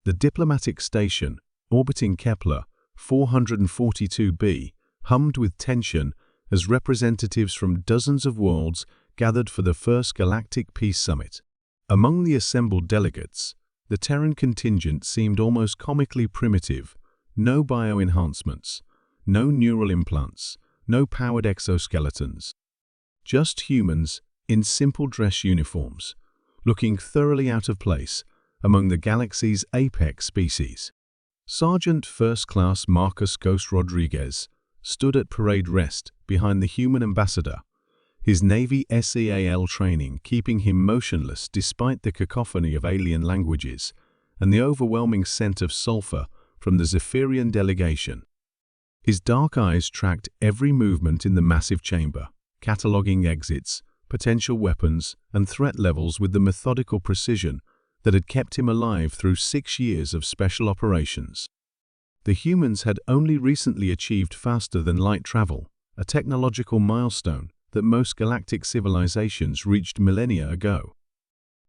The diplomatic station, orbiting Kepler 442b, hummed with tension as representatives from dozens of worlds gathered for the first Galactic Peace Summit. Among the assembled delegates, the Terran contingent seemed almost comically primitive. No bioenhancements, no neural implants, no powered exoskeletons. Just humans in simple dress uniforms, looking thoroughly out of place among the galaxy's apex species. Sergeant First Class Marcus Ghost Rodriguez stood at parade rest behind the human ambassador, his Navy SEAL training keeping him motionless despite the cacophony of alien languages and the overwhelming scent of sulfur from the Zephyrian delegation. His dark eyes tracked every movement in the massive chamber, cataloging exits, potential weapons, and threat levels with the methodical precision that had kept him alive through 6 years of special operations. The humans had only recently achieved faster-than-light travel, a technological milestone that most galactic civilizations reached millennia ago.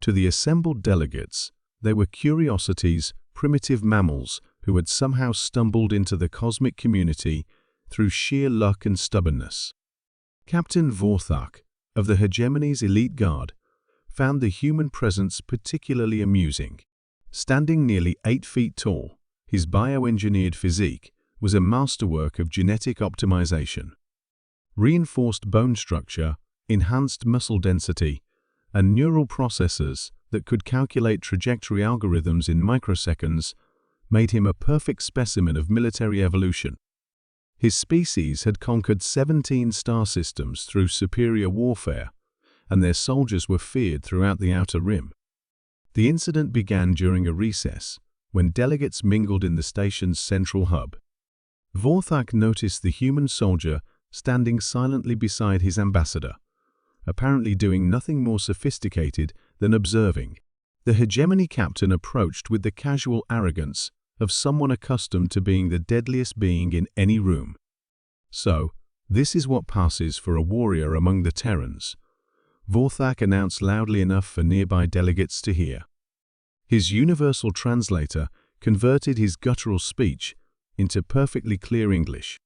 To the assembled delegates, they were curiosities, primitive mammals who had somehow stumbled into the cosmic community through sheer luck and stubbornness. Captain Vorthak, of the Hegemony's elite guard, found the human presence particularly amusing. Standing nearly 8 feet tall, his bioengineered physique was a masterwork of genetic optimization. Reinforced bone structure, enhanced muscle density, and neural processors that could calculate trajectory algorithms in microseconds made him a perfect specimen of military evolution. His species had conquered 17 star systems through superior warfare, and their soldiers were feared throughout the Outer Rim. The incident began during a recess, when delegates mingled in the station's central hub. Vorthak noticed the human soldier standing silently beside his ambassador, apparently doing nothing more sophisticated than observing. The Hegemony captain approached with the casual arrogance of someone accustomed to being the deadliest being in any room. "So, this is what passes for a warrior among the Terrans," Vorthak announced loudly enough for nearby delegates to hear. His universal translator converted his guttural speech into perfectly clear English.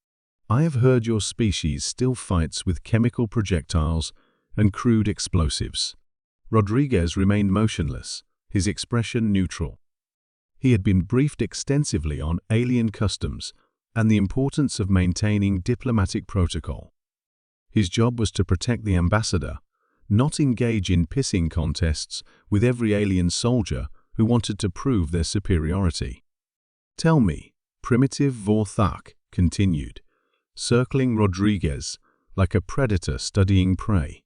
"I have heard your species still fights with chemical projectiles and crude explosives." Rodriguez remained motionless, his expression neutral. He had been briefed extensively on alien customs and the importance of maintaining diplomatic protocol. His job was to protect the ambassador, not engage in pissing contests with every alien soldier who wanted to prove their superiority. "Tell me," primitive Vorthak continued, circling Rodriguez like a predator studying prey,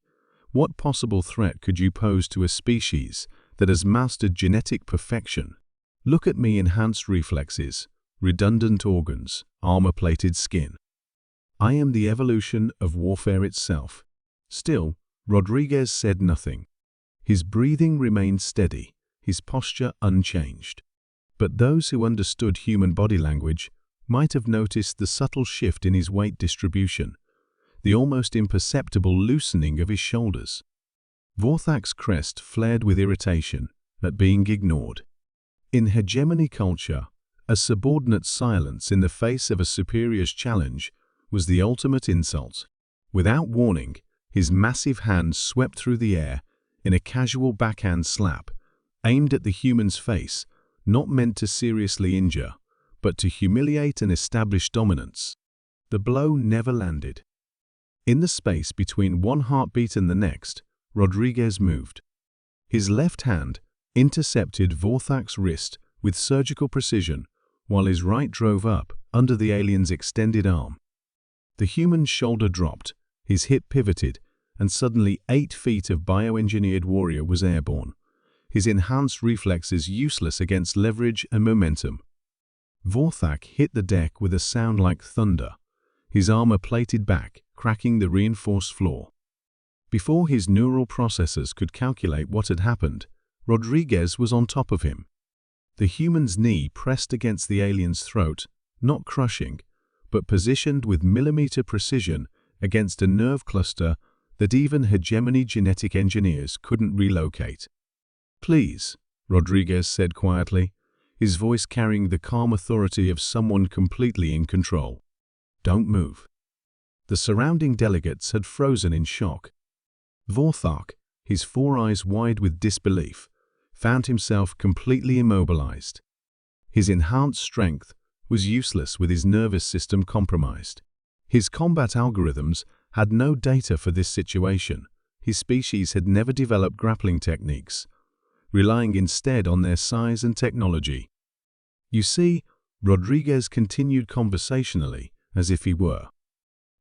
"what possible threat could you pose to a species that has mastered genetic perfection? Look at me, enhanced reflexes, redundant organs, armor-plated skin. I am the evolution of warfare itself." Still, Rodriguez said nothing. His breathing remained steady, his posture unchanged. But those who understood human body language might have noticed the subtle shift in his weight distribution, the almost imperceptible loosening of his shoulders. Vorthak's crest flared with irritation at being ignored. In Hegemony culture, a subordinate silence in the face of a superior's challenge was the ultimate insult. Without warning, his massive hand swept through the air in a casual backhand slap, aimed at the human's face, not meant to seriously injure, but to humiliate and establish dominance. The blow never landed. In the space between one heartbeat and the next, Rodriguez moved. His left hand intercepted Vorthak's wrist with surgical precision, while his right drove up under the alien's extended arm. The human's shoulder dropped, his hip pivoted, and suddenly 8 feet of bioengineered warrior was airborne, his enhanced reflexes useless against leverage and momentum. Vorthak hit the deck with a sound like thunder, his armor plated back, cracking the reinforced floor. Before his neural processors could calculate what had happened, Rodriguez was on top of him. The human's knee pressed against the alien's throat, not crushing, but positioned with millimeter precision against a nerve cluster that even Hegemony genetic engineers couldn't relocate. "Please," Rodriguez said quietly, his voice carrying the calm authority of someone completely in control. "Don't move." The surrounding delegates had frozen in shock. Vorthak, his four eyes wide with disbelief, found himself completely immobilized. His enhanced strength was useless with his nervous system compromised. His combat algorithms had no data for this situation. His species had never developed grappling techniques, relying instead on their size and technology. "You see," Rodriguez continued conversationally, as if he were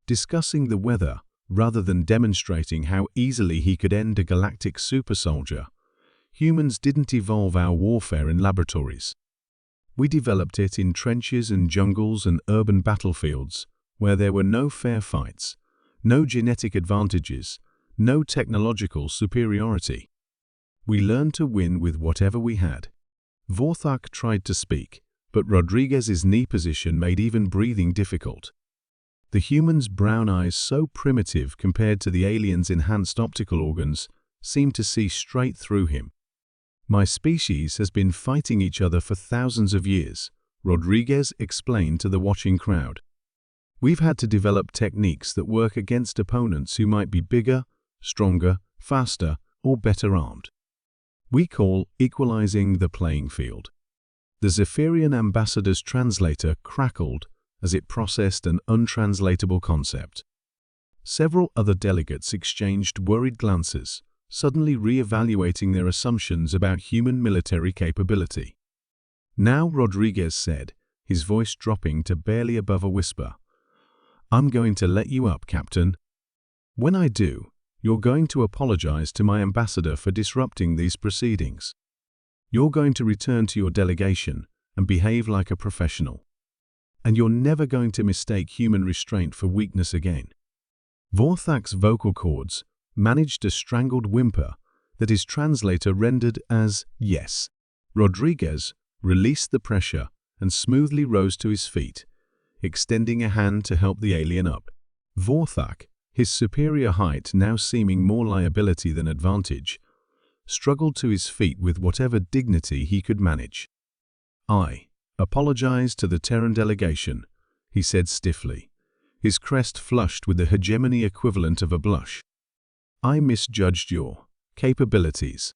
discussing the weather rather than demonstrating how easily he could end a galactic super soldier, "humans didn't evolve our warfare in laboratories. We developed it in trenches and jungles and urban battlefields, where there were no fair fights, no genetic advantages, no technological superiority. We learned to win with whatever we had." Vorthak tried to speak, but Rodriguez's knee position made even breathing difficult. The human's brown eyes, so primitive compared to the alien's enhanced optical organs, seemed to see straight through him. "My species has been fighting each other for thousands of years," Rodriguez explained to the watching crowd. "We've had to develop techniques that work against opponents who might be bigger, stronger, faster, or better armed. We call equalizing the playing field." The Zephyrian ambassador's translator crackled as it processed an untranslatable concept. Several other delegates exchanged worried glances, suddenly re-evaluating their assumptions about human military capability. "Now," Rodriguez said, his voice dropping to barely above a whisper, "I'm going to let you up, Captain. When I do, you're going to apologize to my ambassador for disrupting these proceedings. You're going to return to your delegation and behave like a professional. And you're never going to mistake human restraint for weakness again." Vorthak's vocal cords managed a strangled whimper that his translator rendered as "yes." Rodriguez released the pressure and smoothly rose to his feet, extending a hand to help the alien up. Vorthak, his superior height now seeming more liability than advantage, struggled to his feet with whatever dignity he could manage. "I apologize to the Terran delegation," he said stiffly, his crest flushed with the hegemony equivalent of a blush. "I misjudged your capabilities."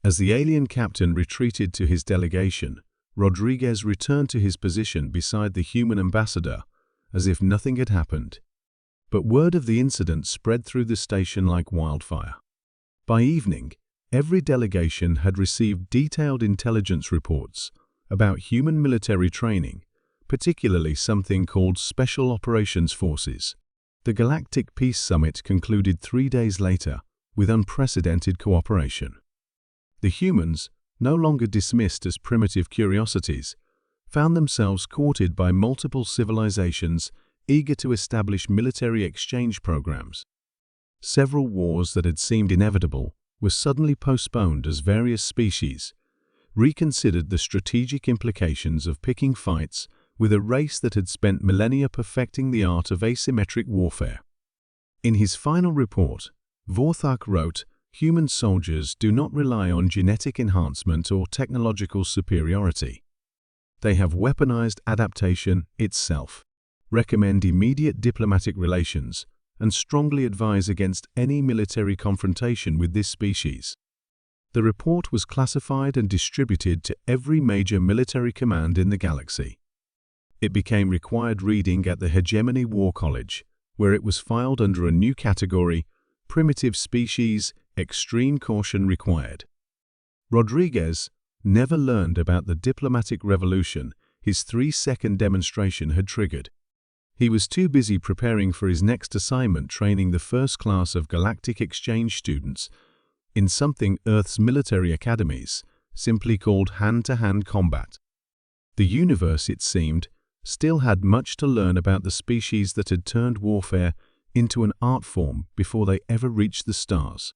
As the alien captain retreated to his delegation, Rodriguez returned to his position beside the human ambassador, as if nothing had happened. But word of the incident spread through the station like wildfire. By evening, every delegation had received detailed intelligence reports about human military training, particularly something called Special Operations Forces. The Galactic Peace Summit concluded 3 days later with unprecedented cooperation. The humans, no longer dismissed as primitive curiosities, found themselves courted by multiple civilizations eager to establish military exchange programs. Several wars that had seemed inevitable were suddenly postponed as various species reconsidered the strategic implications of picking fights with a race that had spent millennia perfecting the art of asymmetric warfare. In his final report, Vorthak wrote, "Human soldiers do not rely on genetic enhancement or technological superiority. They have weaponized adaptation itself. Recommend immediate diplomatic relations and strongly advise against any military confrontation with this species." The report was classified and distributed to every major military command in the galaxy. It became required reading at the Hegemony War College, where it was filed under a new category, Primitive Species, Extreme Caution Required. Rodriguez never learned about the diplomatic revolution his 3-second demonstration had triggered. He was too busy preparing for his next assignment training the first class of Galactic exchange students in something Earth's military academies simply called hand-to-hand combat. The universe, it seemed, still had much to learn about the species that had turned warfare into an art form before they ever reached the stars.